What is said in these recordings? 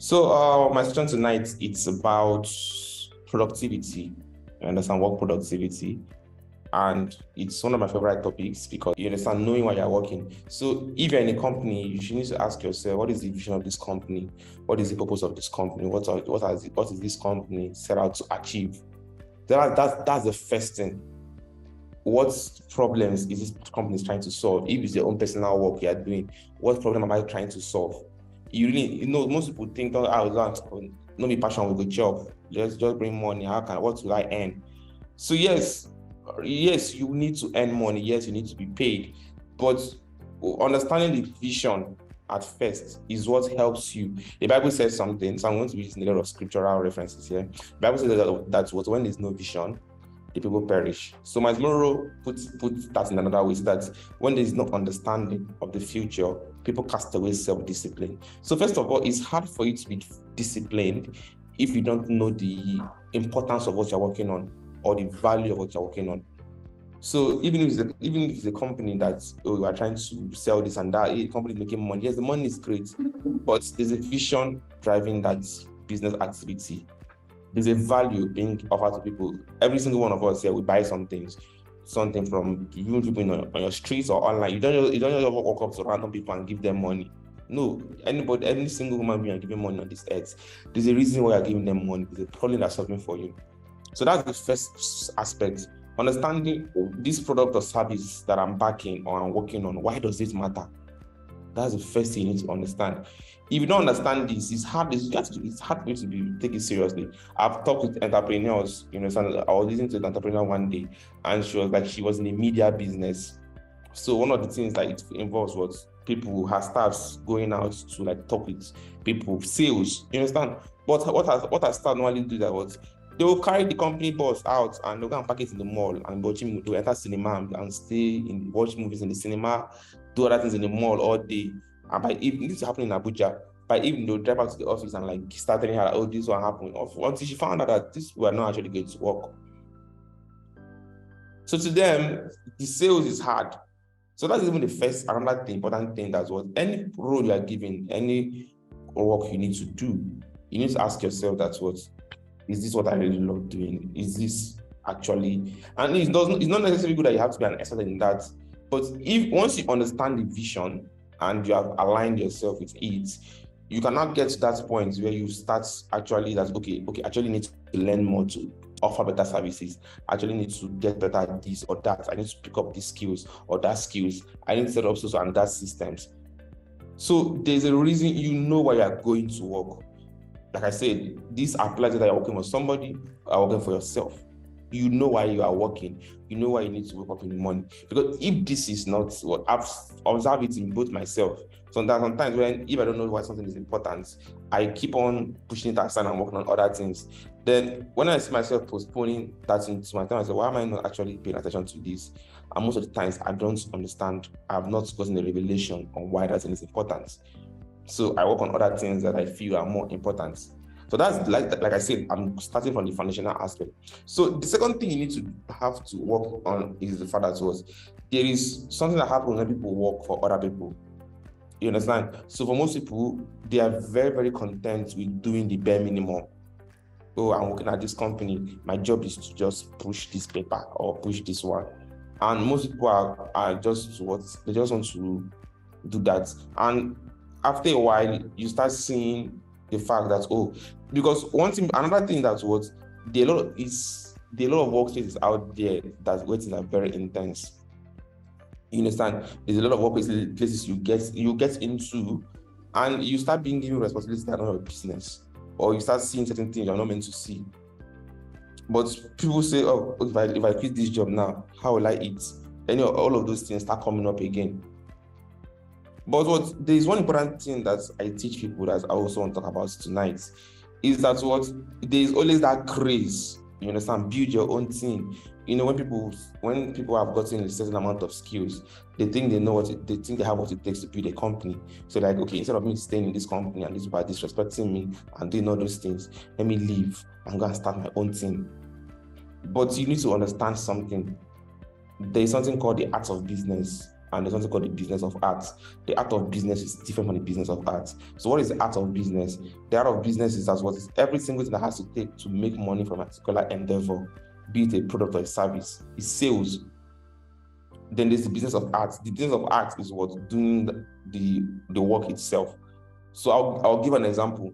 So my session tonight, it's about productivity. You understand work productivity, and it's one of my favorite topics because you understand knowing why you're working. So if you're in a company, you should need to ask yourself, what is the vision of this company? What is the purpose of this company? What is this company set out to achieve? That's the first thing. What problems is this company trying to solve? If it's your own personal work you are doing, what problem am I trying to solve? Most people think, oh, I was not be passion with the job. Just bring money. What will I earn? So yes, you need to earn money. Yes, you need to be paid. But understanding the vision at first is what helps you. The Bible says something, so I'm going to be using a lot of scriptural references here. The Bible says that when there's no vision, the people perish. So my Monroe puts that in another way, so that when there is no understanding of the future, people cast away self-discipline. So first of all, it's hard for you to be disciplined if you don't know the importance of what you're working on or the value of what you're working on. So even if it's a company that you are trying to sell this and that, a company making money, yes, the money is great, but there's a vision driving that business activity. There's a value being offered to people. Every single one of us here, we buy something from even people on your streets or online. You don't just walk up to random people and give them money. No, any single human being are giving money on this earth. There's a reason why you're giving them money. There's a problem that's solving for you. So that's the first aspect. Understanding this product or service that I'm backing or I'm working on, why does this matter? That's the first thing you need to understand. If you don't understand this, it's hard for you to take it seriously. I've talked with entrepreneurs, I was listening to an entrepreneur one day, and she was in a media business. So one of the things that it involves was people who have staffs going out to talk with people, sales, you understand? But what our staff normally do that was they will carry the company bus out and they'll go and park it in the mall and they'll enter cinema and stay watch movies in the cinema, do other things in the mall all day. And by evening, this is happening in Abuja. By evening, they'll drive back to the office and start telling her, oh, this will happen. Until she found out that this were not actually going to work. So to them, the sales is hard. So that's even another important thing. That's what any role you are given, any work you need to do, you need to ask yourself is this what I really love doing? Is this actually, and it's not necessarily good that you have to be an expert in that, but once you understand the vision and you have aligned yourself with it, you cannot get to that point where you start actually actually need to learn more to offer better services. I actually need to get better at this or that. I need to pick up these skills or that skills. I need to set up so and that systems. So there's a reason you know why you are going to work. Like I said, this applies that you're working with somebody or working for yourself. You know why you are working. You know why you need to wake up in the morning. Because if this is not what I've observed it in both myself. Sometimes if I don't know why something is important, I keep on pushing it aside and working on other things. Then when I see myself postponing that into my time, I say, why am I not actually paying attention to this? And most of the times I don't understand. I have not gotten a revelation on why that thing is important. So I work on other things that I feel are more important. So that's like I said, I'm starting from the foundational aspect. So the second thing you need to have to work on is the fact that there is something that happens when people work for other people. You understand? So for most people, they are very, very content with doing the bare minimum. Oh, I'm working at this company. My job is to just push this paper or push this one. And most people are just they just want to do that. And after a while, you start seeing the fact that, because another thing that there are a lot of workplaces out there that waiting are very intense. You understand? There's a lot of workplaces you get into, and you start being given responsibilities that are not your business, or you start seeing certain things you're not meant to see. But people say, oh, if I quit this job now, how will I eat? Then all of those things start coming up again. But there is one important thing that I teach people that I also want to talk about tonight, is that there is always that craze. You understand? Build your own team. When people have gotten a certain amount of skills, they think they have what it takes to build a company. So instead of me staying in this company and this people are disrespecting me and doing all those things, let me leave and go and start my own team. But you need to understand something. There is something called the art of business. and there's something called the business of art. The art of business is different from the business of art. So what is the art of business? The art of business is as what is every single thing that has to take to make money from a particular endeavor, be it a product or a service. It's sales. Then there's the business of art. The business of art is what doing the work itself. So I'll give an example.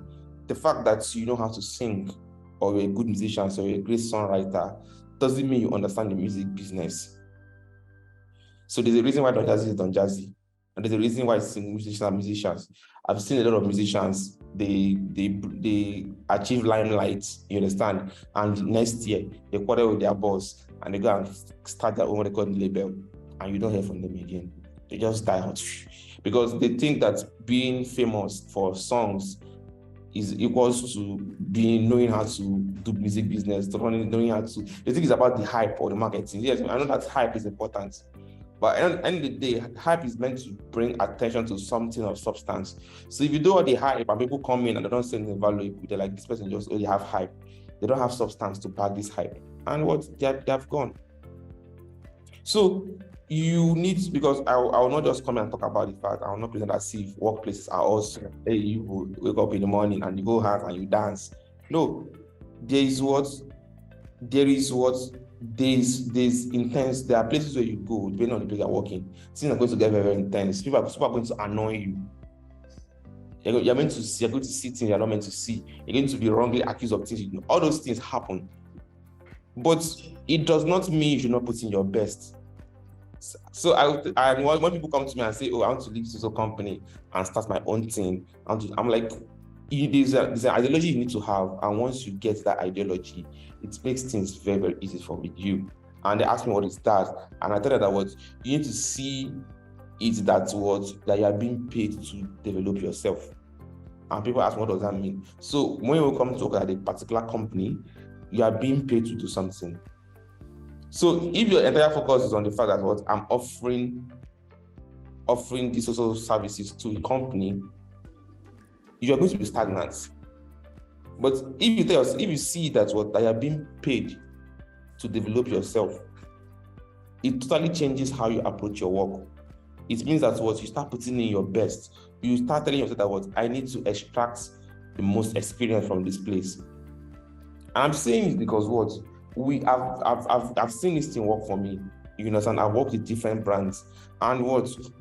The fact that you know how to sing, or you're a good musician, so you're a great songwriter, doesn't mean you understand the music business. So there's a reason why Don Jazzy is Don Jazzy, and there's a reason why musicians are musicians. I've seen a lot of musicians, they achieve limelight, you understand, and next year they quarrel with their boss and they go and start their own record label, and you don't hear from them again. They just die out because they think that being famous for songs is equals to knowing how to do music business, knowing how to. The thing is about the hype or the marketing. Yes, I know that hype is important, but at the end of the day, hype is meant to bring attention to something of substance. So if you do all the hype and people come in and they don't say anything valuable, they're like, this person just only have hype. They don't have substance to back this hype, and what they have gone. So you need, because I will not just come and talk about the fact, I will not present as if workplaces are also, hey, you wake up in the morning and you go out and you dance. No, there's intense. There are places where you go, depending on the place you're working, things are going to get very, very intense. People are going to annoy you. You're going to see things you're not meant to see. You're going to be wrongly accused of things. All those things happen. But it does not mean you should not put in your best. So when people come to me and say, oh, I want to leave this company and start my own thing, I'm like, there's an ideology you need to have, and once you get that ideology, it makes things very, very easy for you. And they ask me what is that, and I tell them that what you need to see is that you are being paid to develop yourself. And people ask, what does that mean? So when you come to talk at a particular company, you are being paid to do something. So if your entire focus is on the fact that what I'm offering these social services to a company, you are going to be stagnant. But if you see that you are being paid to develop yourself, it totally changes how you approach your work. It means that you start putting in your best. You start telling yourself that I need to extract the most experience from this place. And I'm saying it because I've seen this thing work for me. You understand? I've worked with different brands, and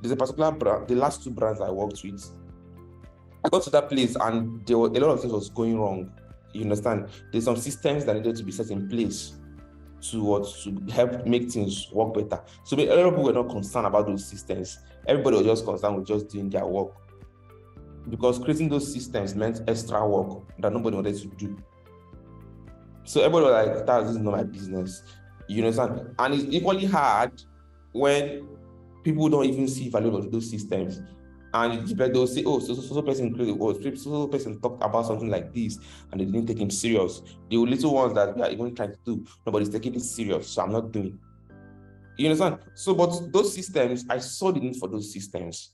there's a particular brand. The last two brands I worked with, I got to that place and there were a lot of things was going wrong. You understand? There's some systems that needed to be set in place to help make things work better. So a lot of people were not concerned about those systems. Everybody was just concerned with just doing their work, because creating those systems meant extra work that nobody wanted to do. So everybody was like, this is not my business. You understand? And it's equally hard when people don't even see value of those systems. And they'll say, oh, so person created, or so person talked about something like this, and they didn't take him serious. The little ones that we are even trying to do, nobody's taking it serious, so I'm not doing. You understand? So, but those systems, I saw the need for those systems.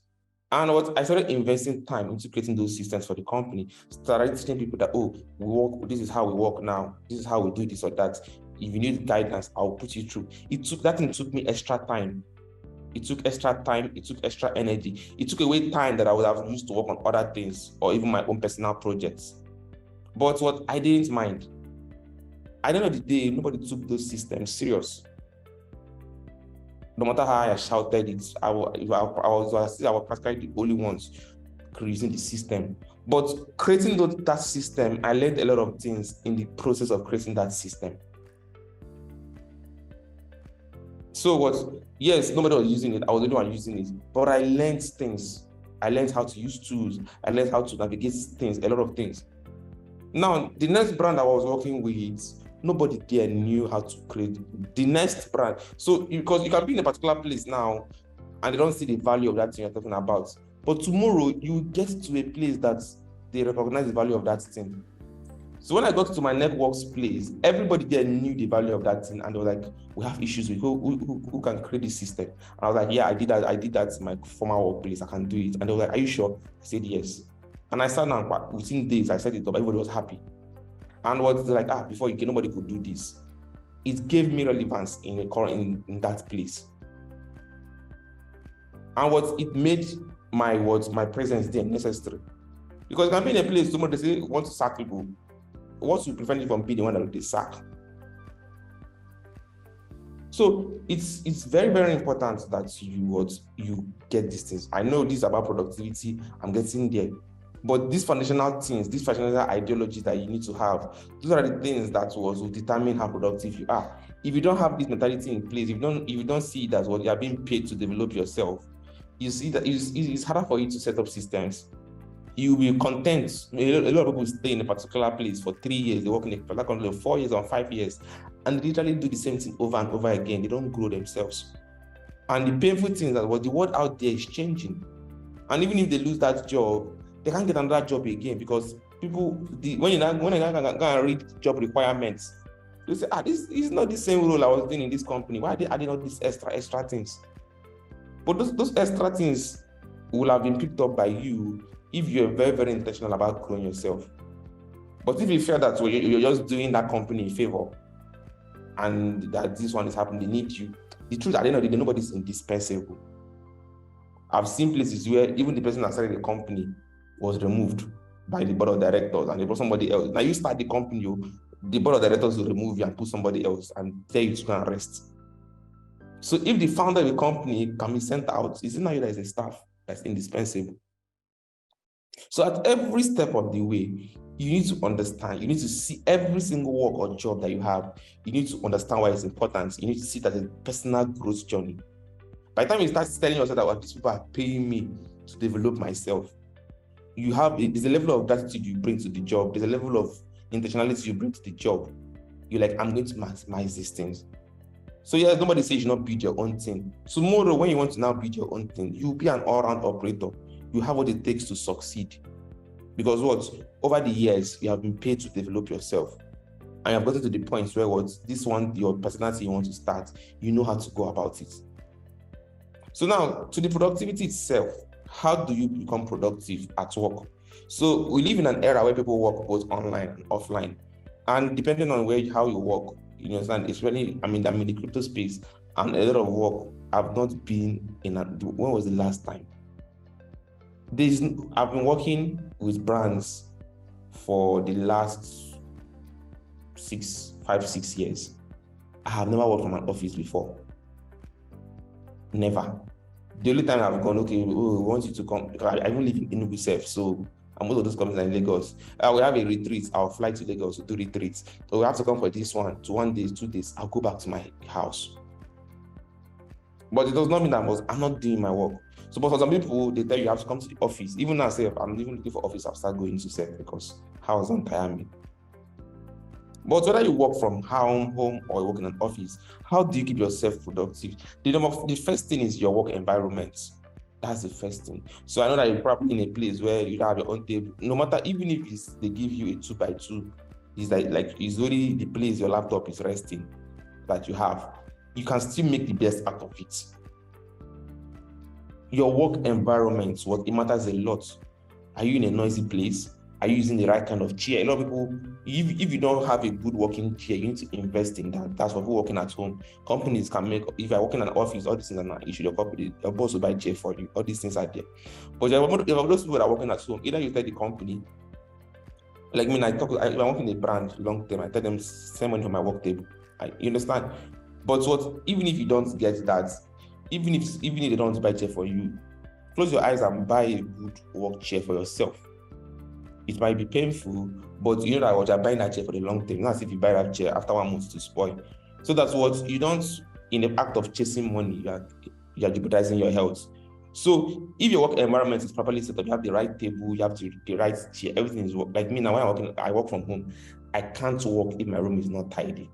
And I started investing time into creating those systems for the company. Started teaching people that, oh, we work, this is how we work now. This is how we do this or that. If you need guidance, I'll put you through. That thing took me extra time. It took extra time. It took extra energy. It took away time that I would have used to work on other things or even my own personal projects. But I didn't mind. At the end of the day, nobody took those systems serious. No matter how I shouted it, I was practically the only ones creating the system. But creating that system, I learned a lot of things in the process of creating that system. So yes, nobody was using it. I was the only one using it. But I learned things. I learned how to use tools. I learned how to navigate things, a lot of things. Now, the next brand I was working with, nobody there knew how to create the next brand. So because you can be in a particular place now and they don't see the value of that thing you're talking about. But tomorrow you get to a place that they recognize the value of that thing. So when I got to my network's place, everybody there knew the value of that thing, and they were like, we have issues with who can create this system. And I was like, yeah, I did that in my former workplace. I can do it. And they were like, are you sure? I said yes. And I sat down, within days, I set it up. Everybody was happy. And like, before nobody could do this. It gave me relevance in that place. And what it made my presence there necessary. Because you can be in a place, somebody say want to sack people. What will prevent you from being the one that they sack? So it's very, very important that you get these things. I know this is about productivity, I'm getting there. But these foundational things, these foundational ideologies that you need to have, those are the things that will determine how productive you are. If you don't have this mentality in place, if you don't see it as what you are being paid to develop yourself, you see that it's harder for you to set up systems. You'll be content. A lot of people stay in a particular place for 3 years, they work in a particular company 4 years or 5 years, and they literally do the same thing over and over again. They don't grow themselves. And the painful thing is that the world out there is changing. And even if they lose that job, they can't get another job again, because people, when you go and read job requirements, you say, this is not the same role I was doing in this company. Why are they adding all these extra things? But those extra things will have been picked up by you if you're very, very intentional about growing yourself. But if you feel that you're just doing that company a favor and that this one is happening, they need you, the truth at the end of the day, nobody's indispensable. I've seen places where even the person that started the company was removed by the board of directors and they brought somebody else. Now you start the company, the board of directors will remove you and put somebody else and tell you to go and rest. So if the founder of a company can be sent out, it's not you that is a staff that's indispensable. So at every step of the way, you need to understand, you need to see every single work or job that you have, you need to understand why it's important. You need to see that as a personal growth journey. By the time you start telling yourself that these people are paying me to develop myself, there's a level of gratitude you bring to the job, there's a level of intentionality you bring to the job. You're like, I'm going to maximize these things. So yeah, nobody says you should not build your own thing. Tomorrow, when you want to now build your own thing, you'll be an all-round operator. You have what it takes to succeed. Because over the years, you have been paid to develop yourself. And you have gotten to the point where your personality you want to start, you know how to go about it. So now, to the productivity itself, how do you become productive at work? So we live in an era where people work both online and offline. And depending on how you work, you understand, it's really, I'm in the crypto space, and a lot of work I've not been in. When was the last time? I've been working with brands for the last 5-6 years. I have never worked from an office before. Never. The only time I've gone, okay, we want you to come. I even live in Enugu self, so most of those companies are in Lagos. We have a retreat. I'll fly to Lagos to do retreats. So we have to come for this one, to 1 day, 2 days. I'll go back to my house. But it does not mean that I'm not doing my work. So, but for some people, they tell you have to come to the office. Even now, I'm even looking for office, I'll start going to self because house don't tire me. But whether you work from home or you work in an office, how do you keep yourself productive? The first thing is your work environment. That's the first thing. So I know that you're probably in a place where you don't have your own table. No matter, even if they give you a 2x2, it's like it's only the place your laptop is resting that you have. You can still make the best out of it. Your work environment, it matters a lot. Are you in a noisy place? Are you using the right kind of chair? A lot of people, if you don't have a good working chair, you need to invest in that. That's for people working at home. Companies can make, if you're working in an office, all these things are not issued. Your boss will buy a chair for you. All these things are there. But if those people that are working at home, either you tell the company, like me, I'm working in a brand long term, I tell them, send money on my work table. You understand? But even if you don't get that, even if they don't buy a chair for you, close your eyes and buy a good work chair for yourself. It might be painful, but you know that you're buying that chair for the long term. Not as if you buy that chair after 1 month to spoil. So that's you don't, in the act of chasing money, you're jeopardizing your health. So if your work environment is properly set up, you have the right table, you have the right chair, everything is work. Like me now, when I work from home, I can't work if my room is not tidy.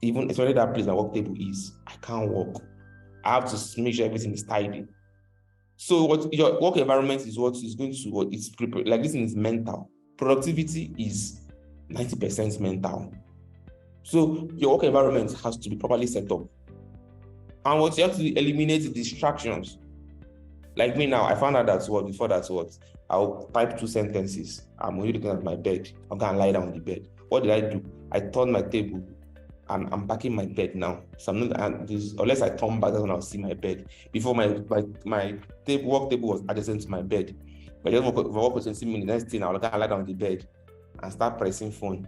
Even especially that place my work table is, I can't work. I have to make sure everything is tidy. So what your work environment is it's prepared. Like this thing is mental. Productivity is 90% mental. So your work environment has to be properly set up. And you have to eliminate the distractions. Like me now, I found out before I'll type 2 sentences. I'm only looking at my bed. I'm gonna lie down on the bed. What did I do? I turned my table and I'm packing my bed now. So I'm not, unless I turn back, that's when I'll see my bed. Before my work table was adjacent to my bed. But just walk for 20 minutes, next thing I'll lie down on the bed and start pressing phone.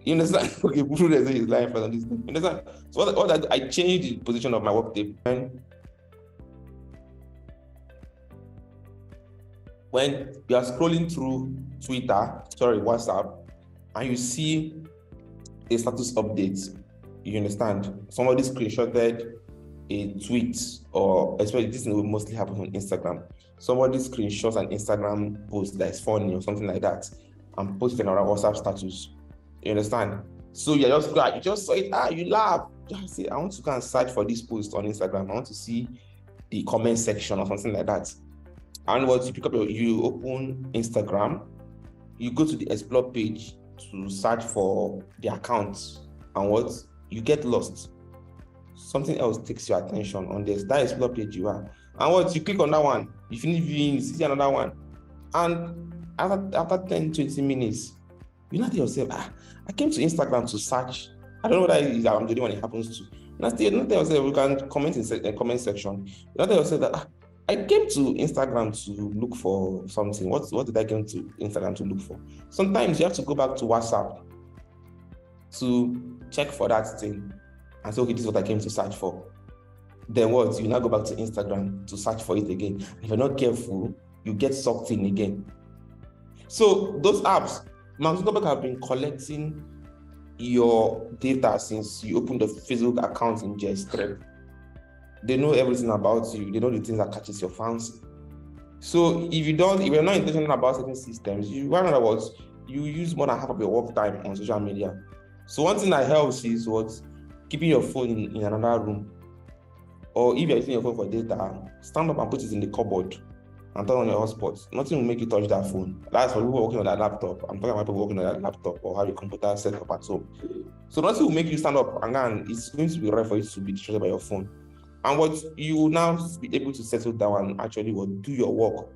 You understand? Okay, there's his life on this. You understand? So all that I changed the position of my work table. When you are scrolling through WhatsApp, and you see a status update, you understand? Somebody screenshotted a tweet, or especially this will mostly happen on Instagram. Somebody screenshots an Instagram post that is funny or something like that and posts it on our WhatsApp status. You understand? So you just saw it, you laugh. Just say, I want to go and search for this post on Instagram. I want to see the comment section or something like that. And what you pick up, you open Instagram, you go to the explore page to search for the account, and what you get lost. Something else takes your attention on that explore page you are, and what you click on that one, you finish viewing, you see another one, and after 10-20 minutes, you know to yourself, I came to Instagram to search. I don't know whether I'm the only one it happens to. Not tell yourself, you can comment in the comment section. Not tell yourself that I came to Instagram to look for something. What did I come to Instagram to look for? Sometimes you have to go back to WhatsApp to check for that thing and say, okay, this is what I came to search for. Then what? You now go back to Instagram to search for it again. If you're not careful, you get sucked in again. So those apps, Mark Zuckerberg have been collecting your data since you opened the Facebook account in JS3. They know everything about you. They know the things that catches your fancy. So if you're not intentional about certain systems, in other words, you use more than half of your work time on social media. So one thing that helps is keeping your phone in another room. Or if you're using your phone for data, stand up and put it in the cupboard and turn on your hotspot. Nothing will make you touch that phone. That's for people working on that laptop. I'm talking about people working on that laptop or have a computer set up at home. So nothing will make you stand up, and then it's going to be right for you to be distracted by your phone. And what you will now be able to settle down and actually do your work.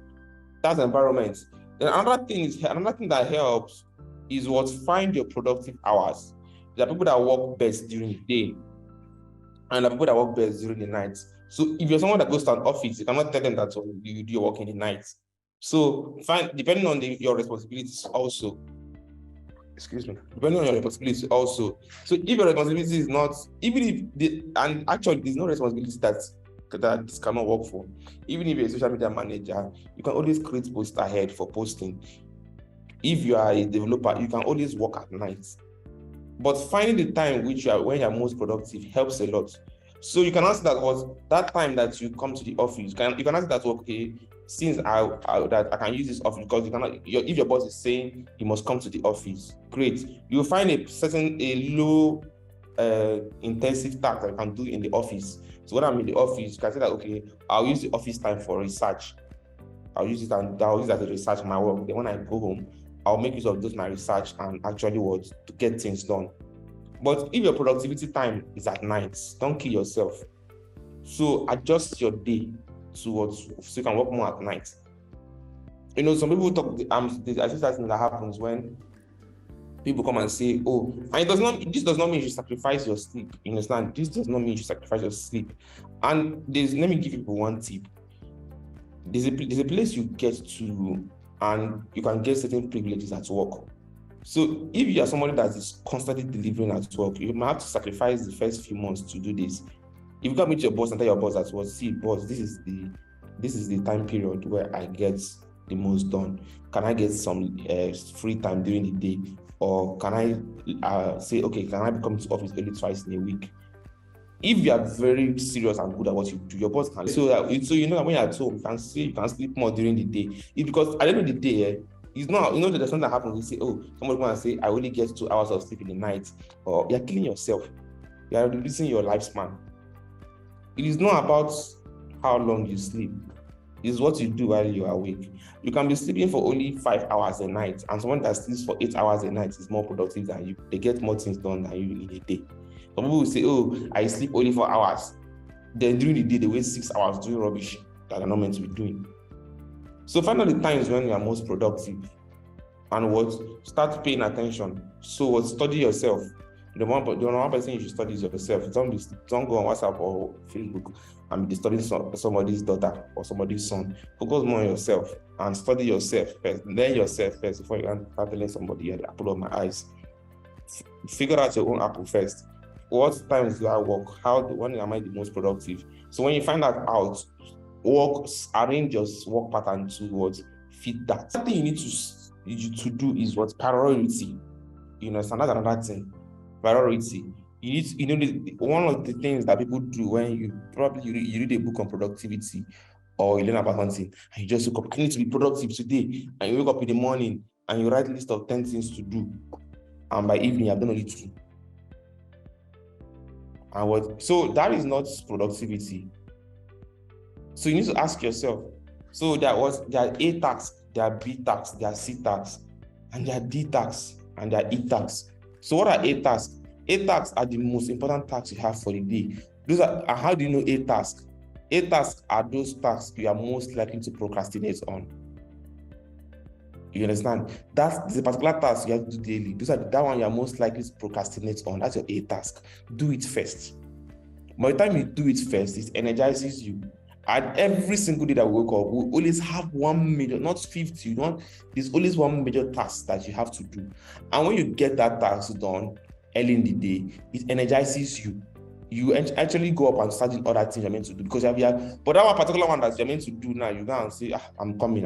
That's the environment. Then another thing that helps is find your productive hours. There are people that work best during the day, and there are people that work best during the night. So if you're someone that goes to an office, you cannot tell them that you do your work in the night. So depending on your responsibilities also. Depending on your responsibilities also. So if your responsibility is not, and actually there's no responsibility that this cannot work for. Even if you're a social media manager, you can always create posts ahead for posting. If you are a developer, you can always work at night. But finding the time when you're most productive helps a lot. So you can answer that time that you come to the office. You can answer that, okay, since I can use this office, because if your boss is saying you must come to the office, great. You'll find a low intensive task that you can do in the office. So when I'm in the office, you can say that, okay, I'll use the office time for research. I'll use it as a research my work. Then when I go home, I'll make use of my research and actually to get things done. But if your productivity time is at night, don't kill yourself. So adjust your day so you can work more at night. Some people talk. I think that thing that happens when people come and say, "Oh," and this does not mean you sacrifice your sleep. You understand? This does not mean you sacrifice your sleep. And let me give people one tip. There's a place you get to, and you can get certain privileges at work. So if you are somebody that is constantly delivering at work, you might have to sacrifice the first few months to do this. If you can meet your boss and tell your boss that, see, boss, this is the time period where I get the most done. Can I get some free time during the day? Or can I say, okay, can I come to office early twice in a week? If you are very serious and good at what you do, your boss can. So you know that when you're at home, you can sleep more during the day. It's because at the end of the day, it's not, there's something that happens. You say, oh, somebody going to say, I only get 2 hours of sleep in the night. Or you're killing yourself. You're reducing your lifespan. It is not about how long you sleep. It's what you do while you are awake. You can be sleeping for only 5 hours a night, and someone that sleeps for 8 hours a night is more productive than you. They get more things done than you in a day. Some people will say, oh, I sleep only 4 hours. Then during the day, they waste 6 hours doing rubbish that they're not meant to be doing. So find out the times when you are most productive and start paying attention. So study yourself. The one person you should study is yourself. Don't go on WhatsApp or Facebook and be disturbing somebody's daughter or somebody's son. Focus more on yourself and study yourself first. Learn yourself first before you can start telling somebody, the apple of my eyes. Figure out your own apple first. What times do I work? When am I the most productive? So when you find that out, arrange your work pattern towards fit that. Something you need to do is what priority. You know, so that's another thing. Priority. One of the things that people do when you read a book on productivity or you learn about something and you just wake up, I need to be productive today, and you wake up in the morning and you write a list of 10 things to do, and by evening you have done only 2. So that is not productivity. So you need to ask yourself, so there are A tasks, there are B tasks, there are C tasks, and there are D tasks, and there are E tasks. So what are A tasks? A tasks are the most important tasks you have for the day. How do you know A tasks? A tasks are those tasks you are most likely to procrastinate on. You understand? That's the particular task you have to do daily. That one you are most likely to procrastinate on. That's your A task. Do it first. By the time you do it first, it energizes you. And every single day that we wake up, we always have one major, not 50, there's always one major task that you have to do. And when you get that task done early in the day, it energizes you. You actually go up and start doing other things you're meant to do, because but that one particular one that you're meant to do now, you go and say, I'm coming.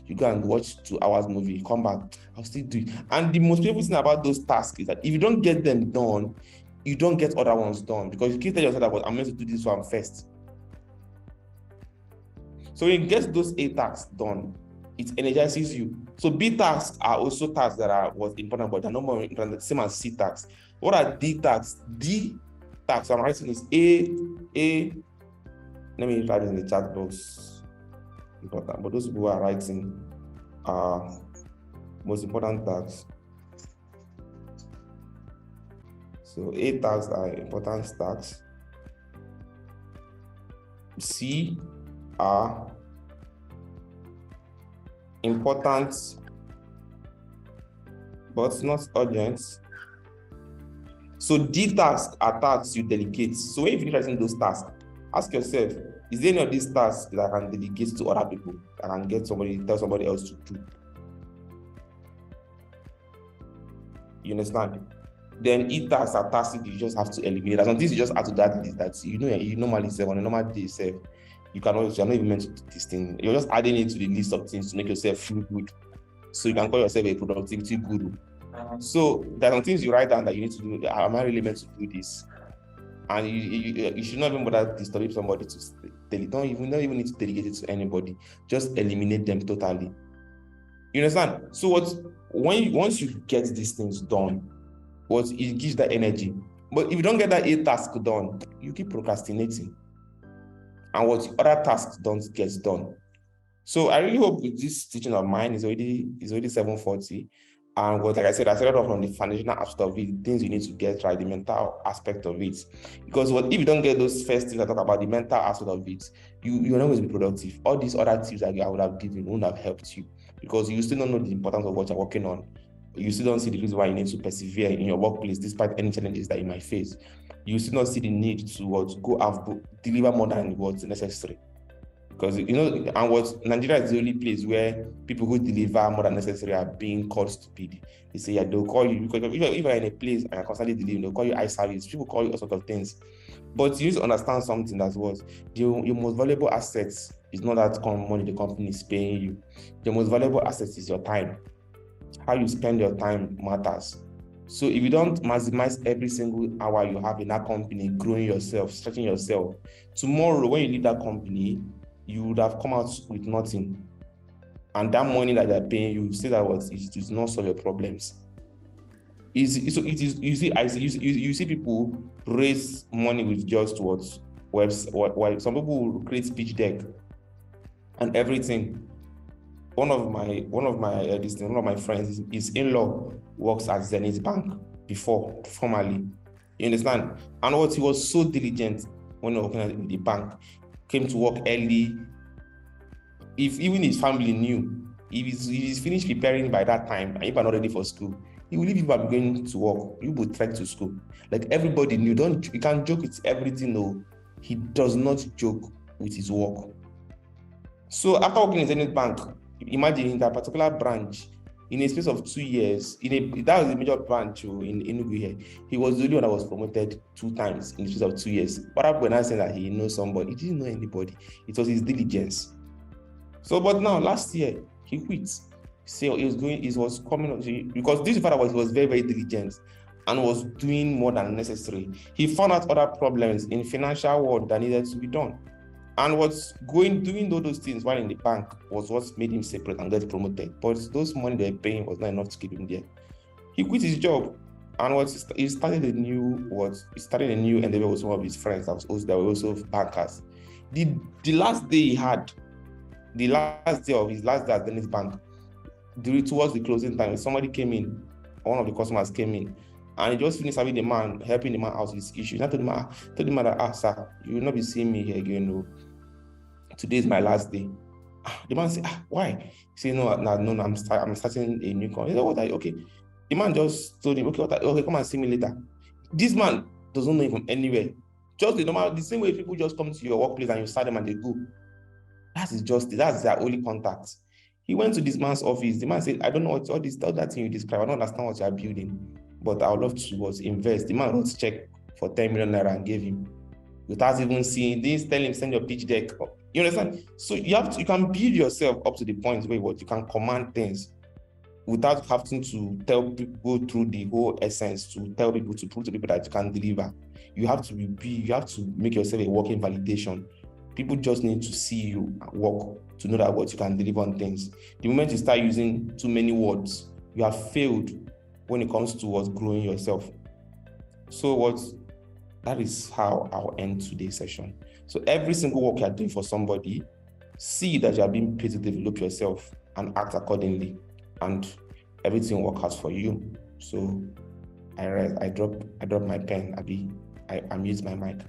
You go and watch 2 hours movie, come back, I'll still do it. And the most beautiful thing about those tasks is that if you don't get them done, you don't get other ones done, because you keep telling yourself that I'm meant to do this one first. So when you get those A tasks done, it energizes you. So B tasks are also tasks that are important, but they're not more important, same as C tasks. What are D tasks? D tasks I'm writing is A. Let me write in the chat box. Important, but those people who are writing are most important tasks. So A tasks are important tasks. C are important but not urgent. So D tasks are tasks you delegate. So when you finish writing those tasks, ask yourself, is there any of these tasks that I can delegate to other people? I can tell somebody else to do. You understand? Then E tasks are tasks you just have to eliminate. There's some things you just have to do that you normally say on a normal day say. You're not even meant to do this thing. You're just adding it to the list of things to make yourself feel good. So you can call yourself a productivity guru. So there are some things you write down that you need to do. Am I really meant to do this? And you should not even bother disturbing somebody to tell it. Don't even need to delegate it to anybody. Just eliminate them totally. You understand? So once you get these things done, it gives that energy. But if you don't get that A task done, you keep procrastinating. And other tasks don't get done. So I really hope with this teaching of mine is already 7:40. And like I said, I started off on the foundational aspect of it, things you need to get right, the mental aspect of it. Because if you don't get those first things I talk about, the mental aspect of it, you're not going to be productive. All these other tips that I would have given wouldn't have helped you, because you still don't know the importance of what you're working on. You still don't see the reason why you need to persevere in your workplace despite any challenges that you might face. You still not see the need to go out, deliver more than what's necessary. Because, and Nigeria is the only place where people who deliver more than necessary are being called stupid. They say, they'll call you, because if you're in a place and you're constantly delivering, they'll call you eye service. People call you all sorts of things. But you need to understand something that your most valuable assets is not that money the company is paying you. Your most valuable assets is your time. How you spend your time matters. So if you don't maximize every single hour you have in that company, growing yourself, stretching yourself, tomorrow when you leave that company, you would have come out with nothing. And that money that they're paying you, say that it does not solve your problems. You see people raise money with just website. Some people will create pitch deck and everything. One of my friends, his in-law works at Zenith Bank formerly. You understand? And he was so diligent when working at the bank, came to work early. If even his family knew, if he's finished preparing by that time, and if I'm not ready for school, He will leave you and be going to work. You will trek to school. Like everybody knew, you can't joke with everything. No, he does not joke with his work. So after working in Zenith Bank, imagine in that particular branch, in a space of 2 years, that was a major branch in Enugu here. He was the only one that was promoted 2 times in the space of 2 years. What happened when I said that he knows somebody? He didn't know anybody. It was his diligence. So, but now last year he quit. So he was coming because this father was very, very diligent and was doing more than necessary. He found out other problems in financial world that needed to be done. And doing all those things while in the bank was what made him separate and get promoted. But those money they were paying was not enough to keep him there. He quit his job and he started a new endeavor with some of his friends that were also bankers. The last day of his last day at Zenith Bank, towards the closing time, somebody came in, one of the customers came in, and he just finished helping the man out with his issues. I told the man that, sir, you will not be seeing me here again. No. Today is my last day. The man said, why? He said, no, I'm starting a new company. He said, what are you? Okay. The man just told him, okay, come and see me later. This man doesn't know him from anywhere. Just the same way people just come to your workplace and you start them and they go. That's their only contact. He went to this man's office. The man said, I don't know what all that thing you describe. I don't understand what you're building, but I would love to invest. The man wrote a check for 10 million naira and gave him. Without even seeing this, tell him, send your pitch deck. You understand? So you can build yourself up to the point where you can command things without having to go through the whole essence to tell people, to prove to people that you can deliver. You have to make yourself a working validation. People just need to see you work to know that what you can deliver on things. The moment you start using too many words, you have failed when it comes to growing yourself. So that is how I'll end today's session. So every single work you're doing for somebody, see that you are being paid to develop yourself and act accordingly, and everything will work out for you. So I drop my pen, I mute my mic.